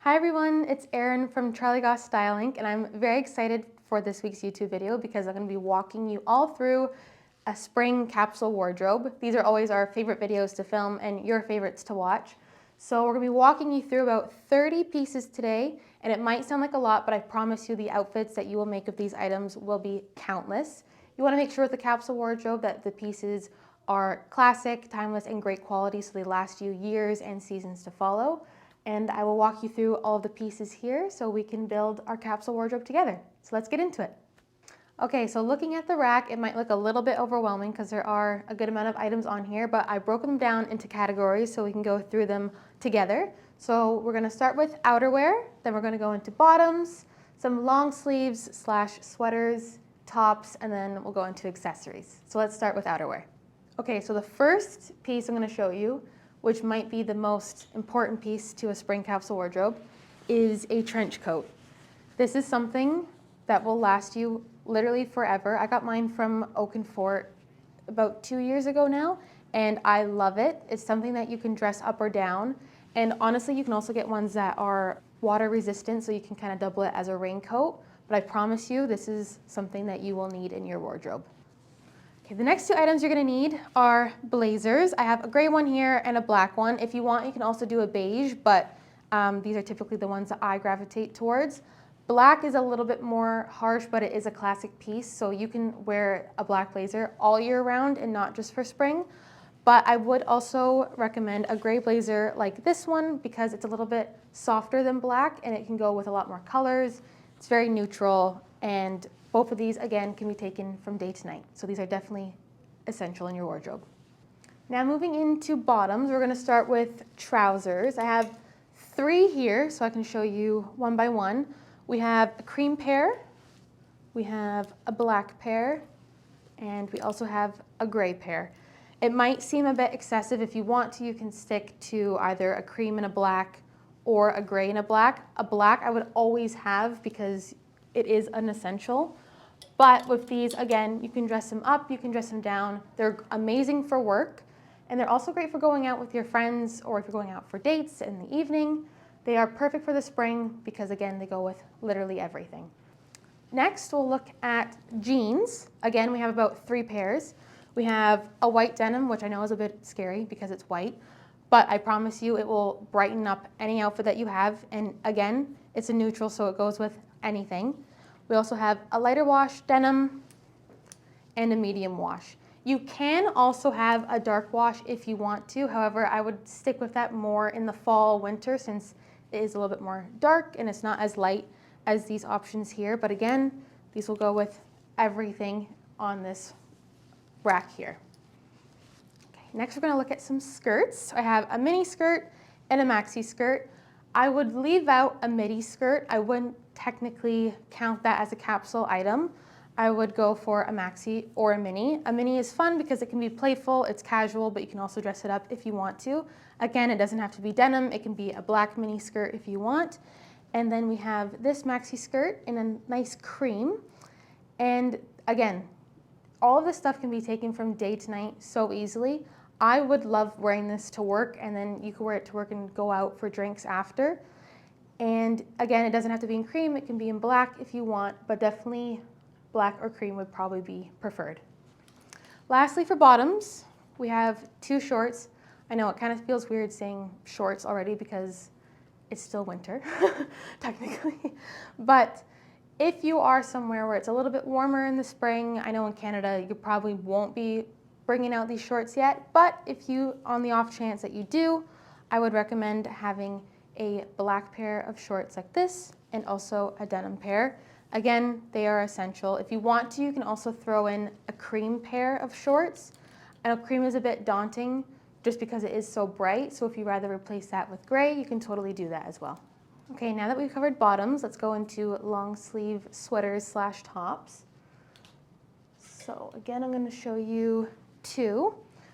Hi everyone, it's Erin from Charlie Goss Styling, and I'm very excited for this week's YouTube video because I'm going to be walking you all through a spring capsule wardrobe. These are always our favorite videos to film and your favorites to watch. So we're going to be walking you through about 30 pieces today, and it might sound like a lot, but I promise you the outfits that you will make of these items will be countless. You want to make sure with the capsule wardrobe that the pieces are classic, timeless, and great quality so they last you years and seasons to follow. And I will walk you through all of the pieces here so we can build our capsule wardrobe together. So let's get into it. Okay, so looking at the rack, it might look a little bit overwhelming because there are a good amount of items on here, but I broke them down into categories so we can go through them together. So we're gonna start with outerwear, then we're gonna go into bottoms, some long sleeves / sweaters, tops, and then we'll go into accessories. So let's start with outerwear. Okay, so the first piece I'm gonna show you, which might be the most important piece to a spring capsule wardrobe, is a trench coat. This is something that will last you literally forever. I got mine from Oak and Fort about 2 years ago now, and I love it. It's something that you can dress up or down, and honestly, you can also get ones that are water resistant, so you can kind of double it as a raincoat, but I promise you, this is something that you will need in your wardrobe. Okay, the next two items you're gonna need are blazers. I have a gray one here and a black one. If you want, you can also do a beige, but these are typically the ones that I gravitate towards. Black is a little bit more harsh, but it is a classic piece, so you can wear a black blazer all year round and not just for spring. But I would also recommend a gray blazer like this one because it's a little bit softer than black and it can go with a lot more colors. It's very neutral, and both of these, again, can be taken from day to night. So these are definitely essential in your wardrobe. Now moving into bottoms, we're gonna start with trousers. I have 3 here, so I can show you one by one. We have a cream pair, we have a black pair, and we also have a gray pair. It might seem a bit excessive. If you want to, you can stick to either a cream and a black or a gray and a black. A black I would always have because it is an essential. But with these, again, you can dress them up, you can dress them down. They're amazing for work, and they're also great for going out with your friends or if you're going out for dates in the evening. They are perfect for the spring because, again, they go with literally everything. Next, we'll look at jeans. Again, we have about 3 pairs. We have a white denim, which I know is a bit scary because it's white, but I promise you it will brighten up any outfit that you have. And again, it's a neutral, so it goes with anything. We also have a lighter wash denim and a medium wash. You can also have a dark wash if you want to. However, I would stick with that more in the fall, winter, since it is a little bit more dark and it's not as light as these options here. But again, these will go with everything on this rack here. Okay, next we're gonna look at some skirts. I have a mini skirt and a maxi skirt. I would leave out a midi skirt. I wouldn't technically count that as a capsule item. I would go for a maxi or a mini. A mini is fun because it can be playful, it's casual, but you can also dress it up if you want to. Again, it doesn't have to be denim. It can be a black mini skirt if you want. And then we have this maxi skirt in a nice cream. And again, all of this stuff can be taken from day to night so easily. I would love wearing this to work, and then you can wear it to work and go out for drinks after. And again, it doesn't have to be in cream, it can be in black if you want, but definitely black or cream would probably be preferred. Lastly, for bottoms, we have 2 shorts. I know it kind of feels weird saying shorts already because it's still winter, technically. But if you are somewhere where it's a little bit warmer in the spring, I know in Canada you probably won't be bringing out these shorts yet, but if you, on the off chance that you do, I would recommend having a black pair of shorts like this and also a denim pair. Again, they are essential. If you want to, you can also throw in a cream pair of shorts. I know cream is a bit daunting just because it is so bright, so if you'd rather replace that with gray, you can totally do that as well. Okay, now that we've covered bottoms, let's go into long sleeve sweaters / tops. So again, I'm gonna show you 2.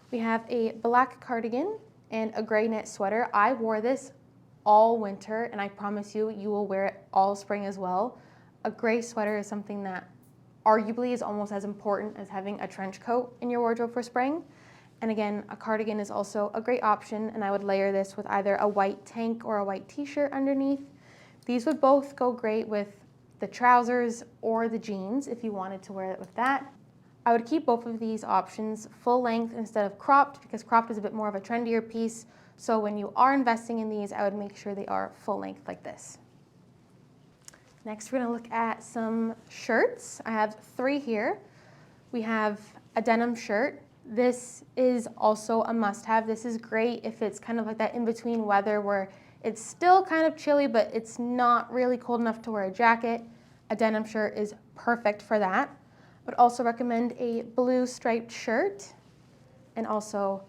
We have a black cardigan and a gray knit sweater. I wore this all winter, and I promise you, you will wear it all spring as well. A gray sweater is something that arguably is almost as important as having a trench coat in your wardrobe for spring. And again, a cardigan is also a great option, and I would layer this with either a white tank or a white t-shirt underneath. These would both go great with the trousers or the jeans if you wanted to wear it with that. I would keep both of these options full length instead of cropped, because cropped is a bit more of a trendier piece. So when you are investing in these, I would make sure they are full length like this. Next, we're gonna look at some shirts. I have 3 here. We have a denim shirt. This is also a must-have. This is great if it's kind of like that in-between weather where it's still kind of chilly, but it's not really cold enough to wear a jacket. A denim shirt is perfect for that. I would also recommend a blue striped shirt and also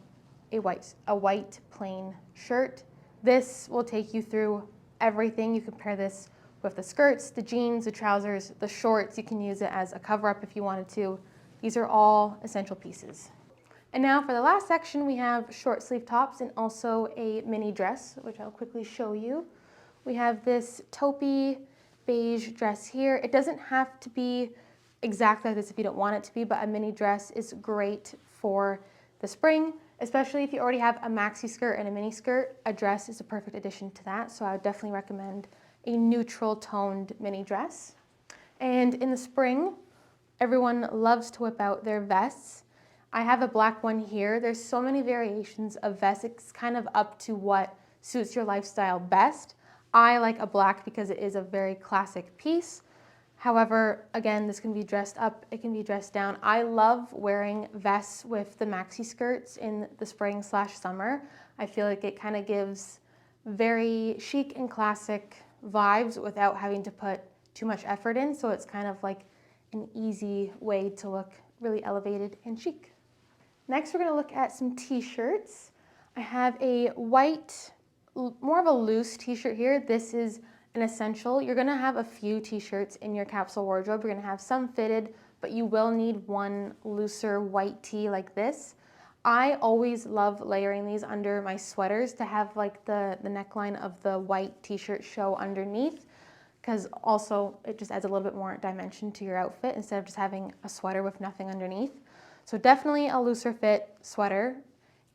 a white plain shirt. This will take you through everything. You can pair this with the skirts, the jeans, the trousers, the shorts. You can use it as a cover-up if you wanted to. These are all essential pieces. And now for the last section, we have short sleeve tops and also a mini dress, which I'll quickly show you. We have this taupey beige dress here. It doesn't have to be exactly like this if you don't want it to be, but a mini dress is great for the spring, especially if you already have a maxi skirt and a mini skirt. A dress is a perfect addition to that, so I would definitely recommend a neutral toned mini dress. And in the spring, everyone loves to whip out their vests. I have a black one here. There's so many variations of vests. It's kind of up to what suits your lifestyle best. I like a black because it is a very classic piece. However, again, this can be dressed up, it can be dressed down. I love wearing vests with the maxi skirts in the spring/summer. I feel like it kind of gives very chic and classic vibes without having to put too much effort in. So it's kind of like an easy way to look really elevated and chic. Next, we're going to look at some t-shirts. I have a white, more of a loose t-shirt here. This is an essential. You're going to have a few t-shirts in your capsule wardrobe. You're going to have some fitted, but you will need one looser white tee like this. I always love layering these under my sweaters to have like the neckline of the white t-shirt show underneath, because also it just adds a little bit more dimension to your outfit instead of just having a sweater with nothing underneath. So definitely a looser fit sweater.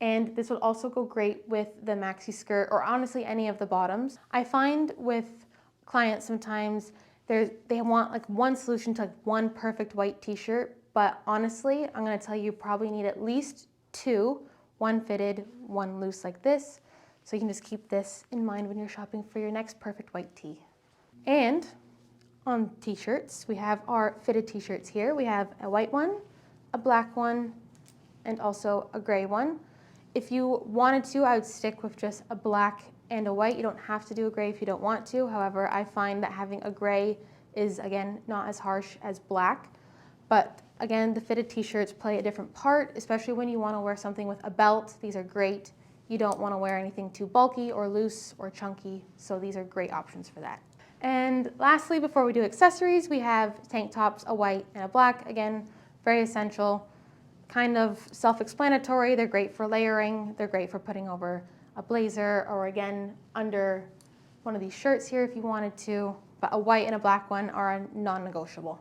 And this would also go great with the maxi skirt or honestly any of the bottoms. I find with clients sometimes they want like one solution to like one perfect white t-shirt, but honestly, I'm gonna tell you probably need at least 2, one fitted, one loose like this. So you can just keep this in mind when you're shopping for your next perfect white tee. And on t-shirts, we have our fitted t-shirts here. We have a white one, a black one, and also a gray one. If you wanted to, I would stick with just a black and a white. You don't have to do a gray if you don't want to. However, I find that having a gray is, again, not as harsh as black. But again, the fitted t-shirts play a different part, especially when you want to wear something with a belt. These are great. You don't want to wear anything too bulky or loose or chunky, so these are great options for that. And lastly, before we do accessories, we have tank tops, a white and a black. Again, very essential, kind of self-explanatory. They're great for layering. They're great for putting over a blazer or again, under one of these shirts here if you wanted to, but a white and a black one are a non-negotiable.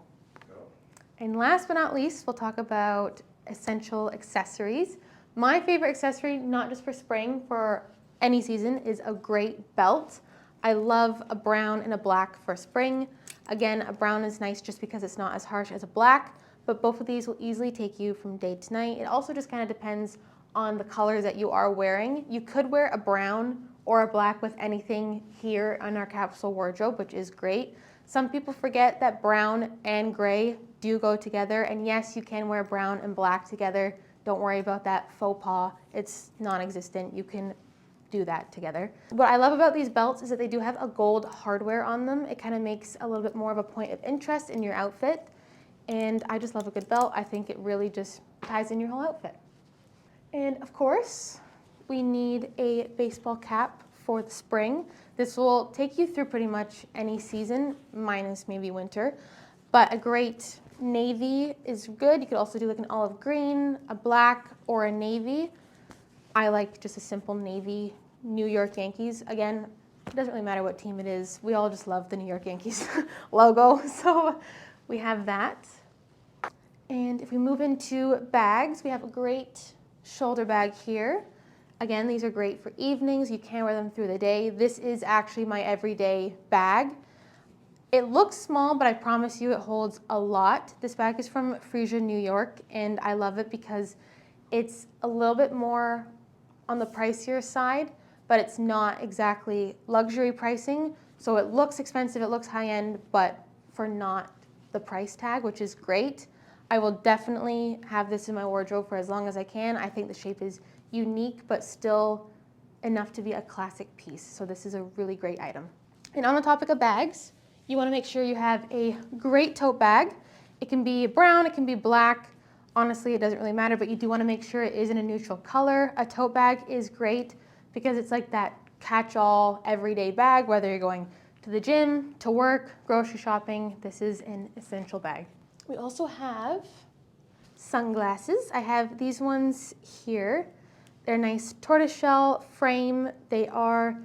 And last but not least, we'll talk about essential accessories. My favorite accessory, not just for spring, for any season, is a great belt. I love a brown and a black for spring. Again, a brown is nice just because it's not as harsh as a black, but both of these will easily take you from day to night. It also just kind of depends on the colors that you are wearing. You could wear a brown or a black with anything here on our capsule wardrobe, which is great. Some people forget that brown and gray do go together, and yes, you can wear brown and black together. Don't worry about that faux pas. It's non-existent. You can do that together. What I love about these belts is that they do have a gold hardware on them. It kind of makes a little bit more of a point of interest in your outfit. And I just love a good belt. I think it really just ties in your whole outfit. And of course, we need a baseball cap for the spring. This will take you through pretty much any season, minus maybe winter. But a great navy is good. You could also do like an olive green, a black, or a navy. I like just a simple navy New York Yankees. Again, it doesn't really matter what team it is. We all just love the New York Yankees logo. So we have that. And if we move into bags, we have a great shoulder bag here. Again, these are great for evenings. You can wear them through the day. This is actually my everyday bag. It looks small, but I promise you it holds a lot. This bag is from Frisia, New York, and I love it because it's a little bit more on the pricier side, but it's not exactly luxury pricing. So it looks expensive, it looks high end, but for not the price tag, which is great. I will definitely have this in my wardrobe for as long as I can. I think the shape is unique, but still enough to be a classic piece. So this is a really great item. And on the topic of bags, you want to make sure you have a great tote bag. It can be brown, it can be black. Honestly, it doesn't really matter, but you do want to make sure it is in a neutral color. A tote bag is great because it's like that catch-all everyday bag, whether you're going to the gym, to work, grocery shopping. This is an essential bag. We also have sunglasses. I have these ones here. They're nice tortoiseshell frame. They are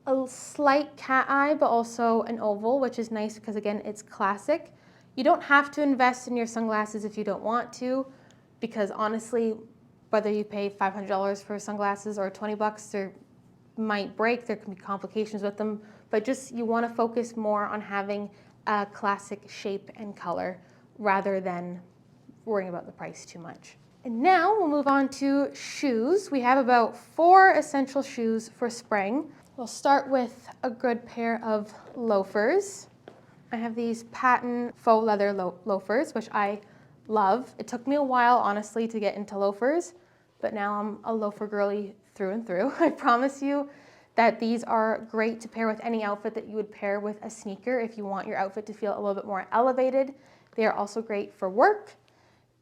a slight cat eye, but also an oval, which is nice because again, it's classic. You don't have to invest in your sunglasses if you don't want to, because honestly, whether you pay $500 for sunglasses or 20 bucks, they might break, there can be complications with them, but just you want to focus more on having a classic shape and color rather than worrying about the price too much. And now we'll move on to shoes. We have about 4 essential shoes for spring. We'll start with a good pair of loafers. I have these patent faux leather loafers, which I love. It took me a while, honestly, to get into loafers, but now I'm a loafer girly through and through. I promise you that these are great to pair with any outfit that you would pair with a sneaker if you want your outfit to feel a little bit more elevated. They are also great for work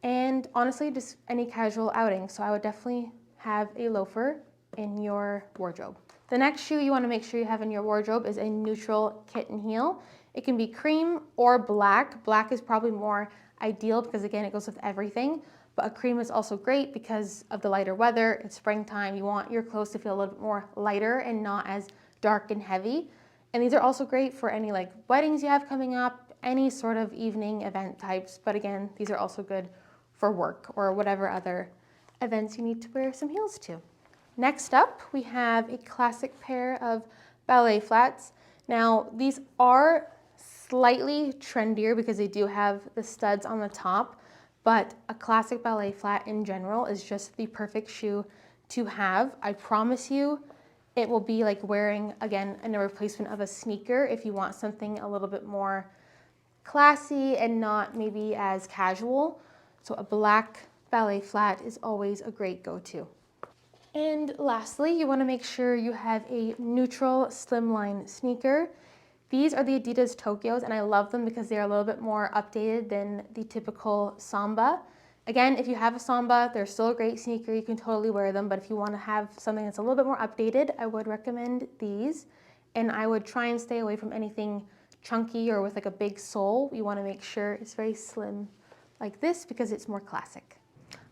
and honestly, just any casual outing. So I would definitely have a loafer in your wardrobe. The next shoe you want to make sure you have in your wardrobe is a neutral kitten heel. It can be cream or black. Black is probably more ideal because again, it goes with everything. But a cream is also great because of the lighter weather. It's springtime. You want your clothes to feel a little bit more lighter and not as dark and heavy. And these are also great for any like weddings you have coming up, any sort of evening event types. But again, these are also good for work or whatever other events you need to wear some heels to. Next up, we have a classic pair of ballet flats. Now, these are slightly trendier because they do have the studs on the top, but a classic ballet flat in general is just the perfect shoe to have. I promise you, it will be like wearing, again, a replacement of a sneaker if you want something a little bit more classy and not maybe as casual. So a black ballet flat is always a great go-to. And lastly, you want to make sure you have a neutral slimline sneaker. These are the Adidas Tokyos, and I love them because they're a little bit more updated than the typical Samba. Again, if you have a Samba, they're still a great sneaker. You can totally wear them, but if you want to have something that's a little bit more updated, I would recommend these. And I would try and stay away from anything chunky or with like a big sole. You want to make sure it's very slim like this because it's more classic.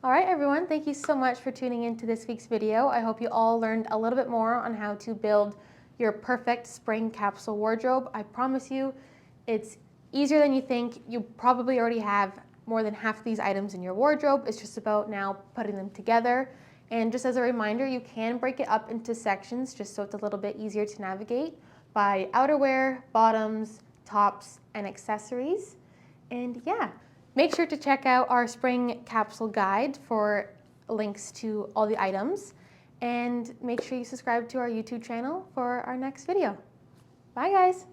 All right, everyone, thank you so much for tuning into this week's video. I hope you all learned a little bit more on how to build your perfect spring capsule wardrobe. I promise you, it's easier than you think. You probably already have more than half of these items in your wardrobe. It's just about now putting them together. And just as a reminder, you can break it up into sections just so it's a little bit easier to navigate by outerwear, bottoms, tops, and accessories. And yeah. Make sure to check out our spring capsule guide for links to all the items, and make sure you subscribe to our YouTube channel for our next video. Bye guys.